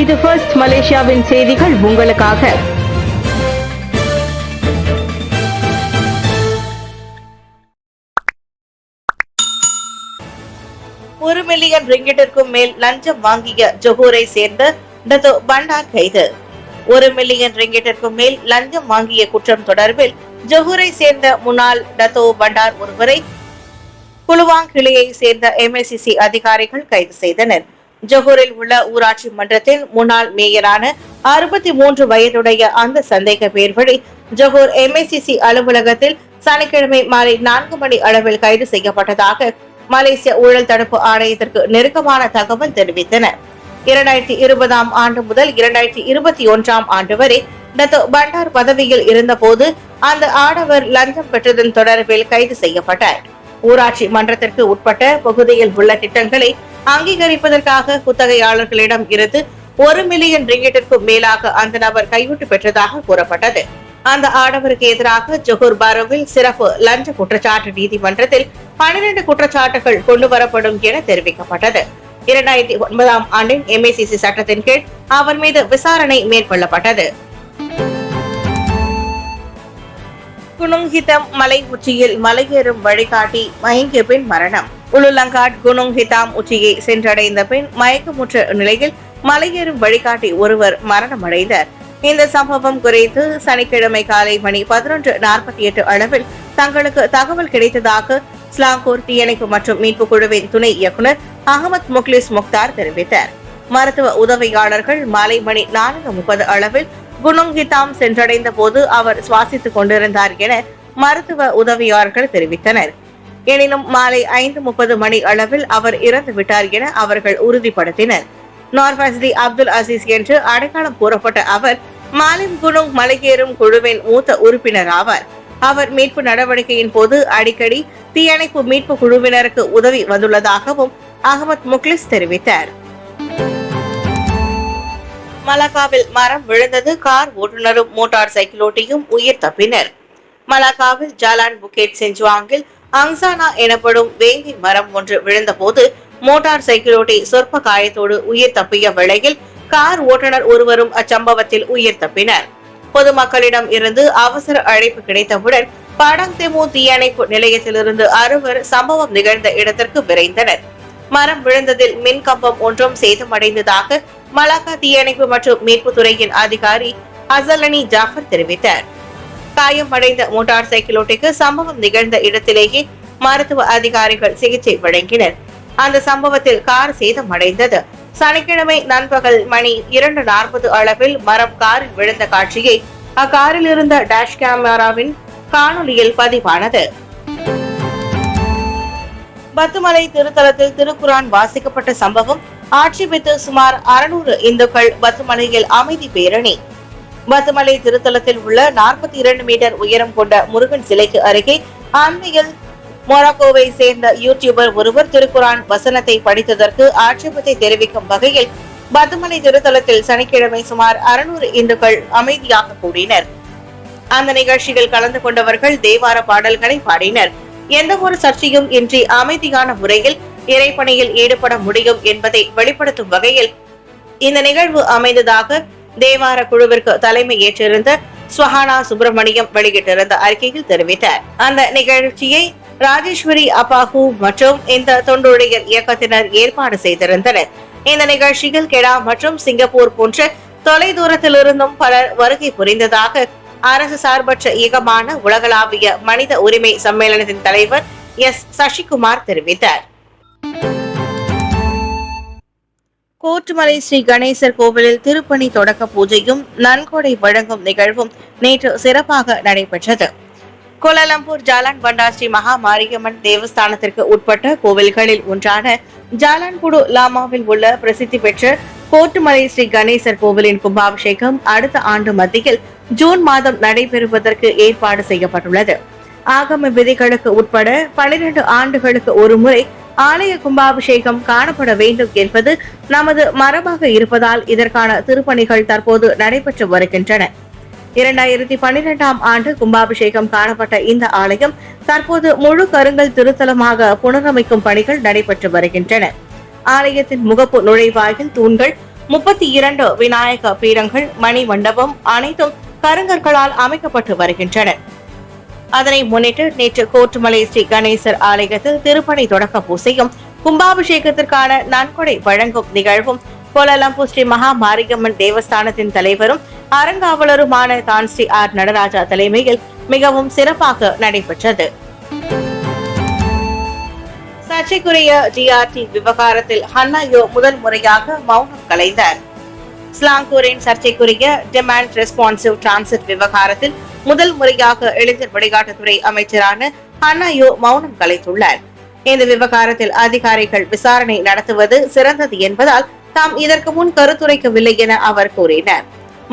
இது ஃபர்ஸ்ட் மலேசியாவின் செய்திகள் உங்களுக்காக. 1 மில்லியன் ரிங்கிட்டிற்கும் மேல் லஞ்சம் வாங்கிய ஜொஹூரை சேர்ந்த டத்தோ பண்டார் கைது. 1 மில்லியன் ரிங்கிட்டிற்கும் மேல் லஞ்சம் வாங்கிய குற்றம் தொடர்பில் ஜொஹூரை சேர்ந்த முன்னாள் டத்தோ பண்டார் ஒருவரை குலுவாங் கிளையை சேர்ந்த MACC அதிகாரிகள் கைது செய்தனர். ஜொஹூரில் உள்ள ஊராட்சி மன்றத்தின் முன்னாள் மேயரான 63 வயதுடைய அந்த சந்தேக பேர் வழி ஜொஹூர் MACC அலுவலகத்தில் சனிக்கிழமை மாலை 4 மணி அளவில் கைது செய்யப்பட்டதாக மலேசிய ஊழல் தடுப்பு ஆணையத்திற்கு நெருக்கமான தகவல் தெரிவித்தன. 2020 ஆண்டு முதல் 2021 ஆண்டு வரை டத்தோ பண்டார் பதவியில் இருந்தபோது அந்த ஆடவர் லஞ்சம் பெற்றதன் தொடர்பில் கைது செய்யப்பட்டார். ஊராட்சி மன்றத்திற்கு உட்பட்ட பகுதியில் உள்ள திட்டங்களை அங்கீகரிப்பதற்காக குத்தகையாளர்களிடம் இருந்து 1 மில்லியன் ரிங்கிட்டிற்கும் மேலாக அந்த நபர் கையூட்டு பெற்றதாக கூறப்பட்டது. அந்த ஆடவருக்கு எதிராக ஜொஹூர் பாரோவில் சிறப்பு லஞ்ச குற்றச்சாட்டு நீதிமன்றத்தில் 12 குற்றச்சாட்டுகள் கொண்டுவரப்படும் என தெரிவிக்கப்பட்டது. 2009 ஆண்டின் MACC சட்டத்தின் கீழ் அவர் மீது விசாரணை மேற்கொள்ளப்பட்டது. குனுங் ஹிதம் மலை உச்சியில் மலையேறும் வழிகாட்டி மயங்கிய பின் மரணம். உலுலங்காட் குனுங் ஹிதாம் உச்சியை சென்றடைந்த பின் மயக்கமுற்ற நிலையில் மலையேறும் வழிகாட்டி ஒருவர் மரணமடைந்தார். இந்த சம்பவம் குறித்து சனிக்கிழமை காலை மணி 11:48 அளவில் தங்களுக்கு தகவல் கிடைத்ததாக ஸ்லாங்கூர் தீயணைப்பு மற்றும் மீட்பு குழுவின் துணை இயக்குநர் அகமது முக்லிஸ் முக்தார் தெரிவித்தார். மருத்துவ உதவியாளர்கள் மாலை மணி 4:30 அளவில் குனுங் ஹிதாம் சென்றடைந்த போது அவர் சுவாசித்துக் கொண்டிருந்தார் என மருத்துவ உதவியாளர்கள் தெரிவித்தனர். எனினும் மாலை 5:30 மணி அளவில் அவர் இறந்து விட்டார் என அவர்கள் உறுதிப்படுத்தினர். நார்ஃபஸ்லி அப்துல் அசீஸ் என்று அடையாளம் கூறப்பட்ட அவர் மாலிம் குனுங் மலையேறும் குழுவின் மூத்த உறுப்பினர் ஆவார். அவர் மீட்பு நடவடிக்கையின் போது அடிக்கடி தீயணைப்பு மீட்பு குழுவினருக்கு உதவி வந்துள்ளதாகவும் அகமது முக்லிஸ் தெரிவித்தார். மலாக்காவில் மரம் விழுந்தது, கார் ஓட்டுநரும் மோட்டார் சைக்கிளோட்டியும் உயிர் தப்பினர். மலாக்காவில் ஜாலான் புக்கேட் செஞ்சுவாங்கில் அங்சானா எனப்படும் வேங்கை மரம் ஒன்று விழுந்த போது மோட்டார் சைக்கிளோட்டி சொற்ப காயத்தோடு உயிர் தப்பிய வேளையில் கார் ஓட்டுநர் ஒருவரும் அச்சம்பவத்தில் உயிர் தப்பினர். பொதுமக்களிடம் இருந்து அவசர அழைப்பு கிடைத்தவுடன் படங்தெமு தீயணைப்பு நிலையத்திலிருந்து 6 சம்பவம் நிகழ்ந்த இடத்திற்கு விரைந்தனர். மரம் விழுந்ததில் மின் கம்பம் ஒன்றும் சேதமடைந்ததாக மலாக்கா தீயணைப்பு மற்றும் மீட்பு துறையின் அதிகாரி அசலனி ஜாஃபர் தெரிவித்தார். காயமடைந்த மோட்டார் சைக்கிளோட்டிக்கு சம்பவம் நிகழ்ந்த இடத்திலேயே மருத்துவ அதிகாரிகள் சிகிச்சை வழங்கினர். அந்த சம்பவத்தில் கார் சேதமடைந்தது. சனிக்கிழமை நண்பகல் மணி 2:40 அளவில் மரம் காரில் விழுந்த காட்சியை அக்காரில் இருந்த டேஷ் கேமராவின் காணொலியில் பதிவானது. பத்துமலை திருத்தலத்தில் திருக்குரான் வாசிக்கப்பட்ட சம்பவம் ஆட்சேபித்து சுமார் 600 இந்துக்கள் பத்துமலையில் அமைதி பேரணி. பத்துமலை திருத்தலத்தில் உள்ள 42 மீட்டர் உயரம் கொண்ட முருகன் சிலைக்கு அருகே அண்மையில் மொராக்கோவை சேர்ந்த யூடியூபர் ஒருவர் திருக்குரான் வசனத்தை படித்ததற்கு ஆட்சேபத்தை தெரிவிக்கும் வகையில் பத்துமலை திருத்தலத்தில் சனிக்கிழமை சுமார் 600 இந்துக்கள் அமைதியாக கூடினர். அந்த நிகழ்ச்சியில் கலந்து கொண்டவர்கள் தேவார பாடல்களை பாடினர். எந்த ஒரு சர்ச்சையும் இன்றி அமைதியான முறையில் இறைப்பணியில் ஈடுபட முடியும் என்பதை வெளிப்படுத்தும் வகையில் இந்த நிகழ்வு அமைந்ததாக தேவார குழுவிற்கு தலைமை ஏற்றிருந்த ஸ்வஹானா சுப்பிரமணியம் வெளியிட்டிருந்த அறிக்கையில் தெரிவித்தார். அந்த நிகழ்ச்சியை ராஜேஸ்வரி அப்பாஹூ மற்றும் இந்த தொண்டுடையர் இயக்கத்தினர் ஏற்பாடு செய்திருந்தனர். இந்த நிகழ்ச்சியில் கெடா மற்றும் சிங்கப்பூர் போன்ற தொலைதூரத்திலிருந்தும் பலர் வருகை புரிந்ததாக அரசு சார்பற்ற இயக்கமான உலகளாவிய மனித உரிமை சம்மேளனத்தின் தலைவர் எஸ் சசிகுமார் தெரிவித்தார். கோட்டுமலை ஸ்ரீ கணேசர் கோவிலில் திருப்பணி தொடக்க பூஜையும் நன்கொடை வழங்கும் நிகழ்வும் நேற்று சிறப்பாக நடைபெற்றது. கோலாலம்பூர் ஜாலான் பண்டார் ஸ்ரீ மகா மாரியம்மன் தேவஸ்தானத்திற்கு உட்பட்ட கோவில்களில் ஒன்றான ஜாலான்புடு லாமாவில் உள்ள பிரசித்தி பெற்ற கோட்டுமலை ஸ்ரீ கணேசர் கோவிலின் கும்பாபிஷேகம் அடுத்த ஆண்டு மத்தியில் ஜூன் மாதம் நடைபெறுவதற்கு ஏற்பாடு செய்யப்பட்டுள்ளது. ஆகம விதிகளுக்கு உட்பட 12 ஆண்டுகளுக்கு ஒரு முறை ஆலய கும்பாபிஷேகம் காணப்பட வேண்டும் என்பது நமது மரபாக இருப்பதால் இதற்கான திருப்பணிகள் தற்போது நடைபெற்று வருகின்றன. 2012 ஆண்டு கும்பாபிஷேகம் காணப்பட்ட இந்த ஆலயம் தற்போது முழு கருங்கல் திருத்தலமாக புனரமைக்கும் பணிகள் நடைபெற்று வருகின்றன. ஆலயத்தின் முகப்பு நுழைவாயில் தூண்கள் 32 விநாயக பீடங்கள், மணி மண்டபம் அனைத்தும் கருங்கற்களால் அமைக்கப்பட்டு வருகின்றன. அதனை முன்னிட்டு நேற்று கோட்டுமலை ஸ்ரீ கணேசர் ஆலயத்தில் திருப்பணி தொடக்க பூசையும் கும்பாபிஷேகத்திற்கான நன்கொடை வழங்கும் நிகழ்வும் கோலாலம்பூர் ஸ்ரீ மகா மாரியம்மன் தேவஸ்தானத்தின் தலைவரும் அறங்காவலருமான தான் ஸ்ரீ ஆர் நடராஜா தலைமையில் மிகவும் சிறப்பாக நடைபெற்றது. சர்ச்சைக்குரிய டிஆர்டி விவகாரத்தில் ஹன்னாயோ முதல் முறையாக மௌனம் கலைந்தார். ஸ்லாங்கூரின் சர்ச்சைக்குரிய டிமாண்ட் ரெஸ்பான்சிவ் டிரான்சிட் விவகாரத்தில் முதல் முறையாக இளைஞர் விளையாட்டுத்துறை அமைச்சரான ஹன்னாயோ மௌனம் கலைத்துள்ளார். இந்த விவகாரத்தில் அதிகாரிகள் விசாரணை நடத்துவது சிறந்தது என்பதால் தாம் இதற்கு முன் கருத்துரைக்கவில்லை என அவர் கூறினார்.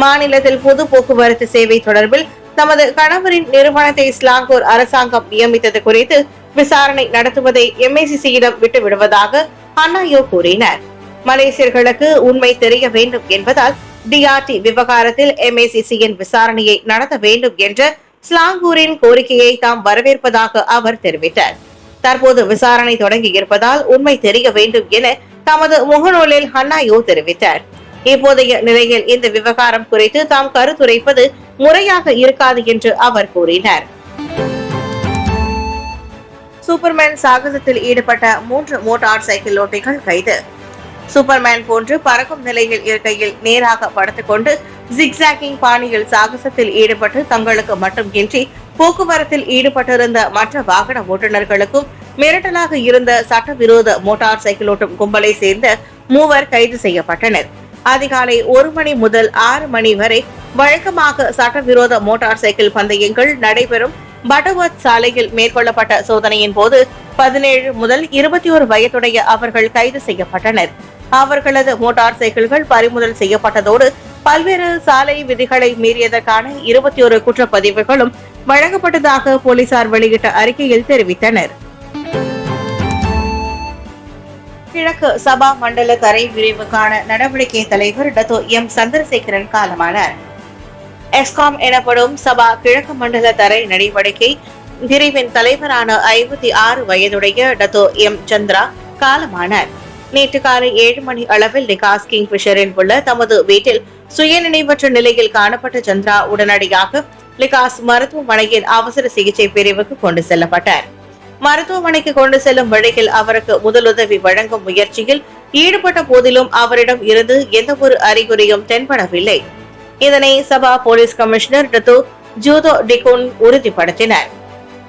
மாநிலத்தில் பொது போக்குவரத்து சேவை தொடர்பில் தமது கணவரின் நிறுவனத்தை ஸ்லாங்கூர் அரசாங்கம் நியமித்தது குறித்து விசாரணை நடத்துவதை MICC-யிடம் விட்டுவிடுவதாக ஹன்னாயோ கூறினார். மலேசியர்களுக்கு உண்மை தெரிய வேண்டும் என்பதால் டிஆர்டி விவகாரத்தில் MICC-யின் விசாரணையை நடத்த வேண்டும் என்ற ஸ்லாங்கூரின் கோரிக்கையை தாம் வரவேற்பதாக அவர் தெரிவித்தார். தற்போது விசாரணை தொடங்கி இருப்பதால் உண்மை தெரிய வேண்டும் என தமது முகநூலில் ஹன்னாயோ தெரிவித்தார். இப்போதைய நிலையில் இந்த விவகாரம் குறித்து தாம் கருத்துரைப்பது முறையாக இருக்காது என்று அவர் கூறினார். சூப்பர்மேன் சாகசத்தில் ஈடுபட்ட 3 மோட்டார் சைக்கிள் ஓட்டிகள் கைது. சூப்பர்மேன் போன்று பறக்கும் நிலையில் இருக்கையில் நேராக படுத்துக்கொண்டு ஜிக்ஸாக்கிங் பாணியில் சாகசத்தில் ஈடுபட்டு தங்களுக்கு மட்டுமின்றி போக்குவரத்தில் ஈடுபட்டிருந்த மற்ற வாகன ஓட்டுநர்களுக்கும் மிரட்டலாக இருந்த சட்டவிரோத மோட்டார் சைக்கிள் ஓட்டும் கும்பலை சேர்ந்த 3 கைது செய்யப்பட்டனர். அதிகாலை 1 மணி முதல் 6 மணி வரை வழக்கமாக சட்டவிரோத மோட்டார் சைக்கிள் பந்தயங்கள் நடைபெறும் பட்டவத் சாலையில் மேற்கொள்ளப்பட்ட சோதனையின் போது 17 முதல் 21 வயதுடைய அவர்கள் கைது செய்யப்பட்டனர். அவர்களது மோட்டார் சைக்கிள்கள் பறிமுதல் செய்யப்பட்டதோடு பல்வேறு சாலை விதிகளை மீறியதற்கான 21 குற்றப்பதிவுகளும் வழங்கப்பட்டதாக போலீசார் வெளியிட்ட அறிக்கையில் தெரிவித்தனர். கிழக்கு சபா மண்டல தரை விரிவுக்கான நடவடிக்கை தலைவர் டத்தோ எம் சந்திரசேகரன் காலமானார். எஸ்காம் எனப்படும் சபா கிழக்கு மண்டல தரை நடவடிக்கை பிரிவின் தலைவரான 56 வயதுடைய டத்தோ எம் சந்திரா காலமானார். நேற்று காலை 7 மணி அளவில் லிகாஸ் கிங்ஃபிஷரில் உள்ள தமது வீட்டில் சுயநினைவற்ற நிலையில் காணப்பட்ட சந்திரா உடனடியாக லிகாஸ் மருத்துவமனையின் அவசர சிகிச்சை பிரிவுக்கு கொண்டு செல்லப்பட்டார். மருத்துவமனைக்கு கொண்டு செல்லும் வழியில் அவருக்கு முதலுதவி வழங்கும் முயற்சியில் ஈடுபட்ட போதிலும் அவரிடம் இருந்து எந்த ஒரு அறிகுறியும் தென்படவில்லை. இதனை சபா போலீஸ் கமிஷனர் டத்தோ ஜூதோ டிகோன் உறுதிப்படுத்தினார்.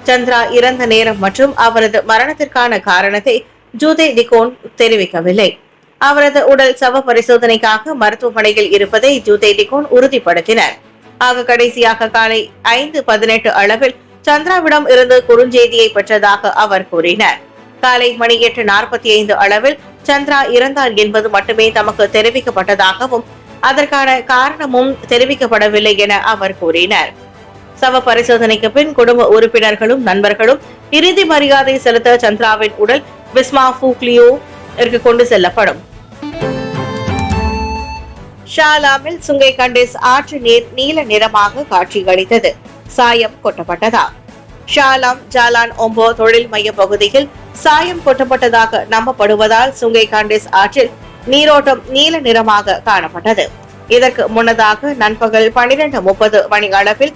சந்திரா இறந்த நேரம் மற்றும் அவரது மரணத்திற்கான காரணத்தை ஜூதே டிகோன் தெரிவிக்கவில்லை. அவரது உடல் சவ பரிசோதனைக்காக மருத்துவமனையில் இருப்பதை ஜூதே டிகோன் உறுதிப்படுத்தினார். ஆக கடைசியாக காலை 5:18 அளவில் சந்திராவிடம் இருந்து குறுஞ்செய்தியை பெற்றதாக அவர் கூறினார். காலை மணி 8:45 அளவில் சந்திரா இறந்தார் என்பது மட்டுமே தமக்கு தெரிவிக்கப்பட்டதாகவும் அதற்கான காரணமும் தெரிவிக்கப்படவில்லை என அவர் கூறினார். சவ பரிசோதனைக்கு பின் குடும்ப உறுப்பினர்களும் நண்பர்களும் இறுதி மரியாதை செலுத்த சந்திராவின் உடல் விஸ்மா ஃபூக்லியோ கொண்டு செல்லப்படும். ஷாலாமில் சுங்கை கண்டேஸ் ஆற்று நீர் நீல நிறமாக காட்சியளித்தது. சாயம் கொட்டப்பட்டதா? ஷாலாம் ஜாலான் ஒம்போ தொழில் மைய பகுதியில் சாயம் கொட்டப்பட்டதாக நம்பப்படுவதால் சுங்கை கண்டேஸ் ஆற்றில் நீரோட்டம் நீல நிறமாக காணப்பட்டது. இதற்கு முன்னதாக நண்பகல் 12:30 மணி அளவில்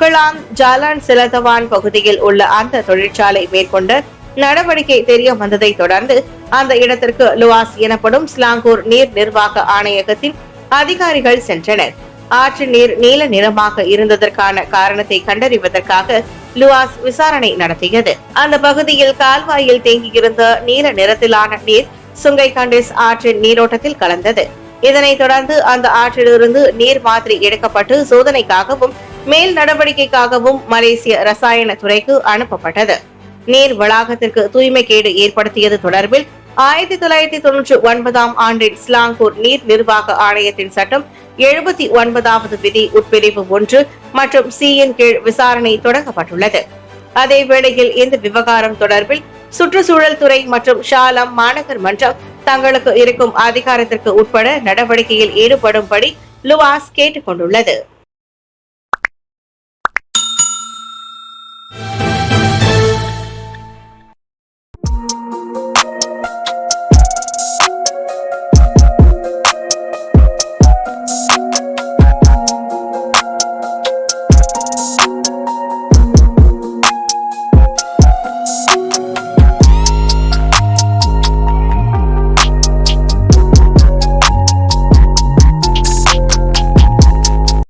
கிளான் ஜாலான் சிலதவான் பகுதியில் உள்ள அந்த தொழிற்சாலை மேற்கொண்ட நடவடிக்கை தெரிய வந்ததை தொடர்ந்து அந்த இடத்திற்கு லுவாஸ் எனப்படும் ஸ்லாங்கூர் நீர் நிர்வாக ஆணையகத்தின் அதிகாரிகள் சென்றனர். ஆற்று நீர் நீல நிறமாக இருந்ததற்கான காரணத்தை கண்டறிவதற்காக லுவாஸ் விசாரணை நடத்தியது. அந்த பகுதியில் கால்வாயில் தேங்கியிருந்த நீல நிறத்திலான நீர் சுங்கை கண்டேஸ் ஆற்றின் நீரோட்டத்தில் கலந்தது. இதனைத் தொடர்ந்து அந்த ஆற்றிலிருந்து நீர் மாதிரி எடுக்கப்பட்டு சோதனைக்காகவும் மேல் நடவடிக்கைக்காகவும் மலேசிய ரசாயன துறைக்கு அனுப்பப்பட்டது. நீர் வளாகத்திற்கு தூய்மை கேடு ஏற்படுத்தியது தொடர்பில் 1999 ஆண்டின் ஸ்லாங்கூர் நீர் நிர்வாக ஆணையத்தின் சட்டம் 79வது விதி உட்பிரிவு 1 மற்றும் C-யின் கீழ் விசாரணை தொடங்கப்பட்டுள்ளது. அதே வேளையில் இந்த விவகாரம் தொடர்பில் சுற்றுச்சூழல் துறை மற்றும் ஷாலம் மாநகர் மன்றம் தங்களுக்கு இருக்கும் அதிகாரத்திற்கு உட்பட நடவடிக்கையில் ஈடுபடும்படி லுவாஸ் கேட்டுக் கொண்டுள்ளது.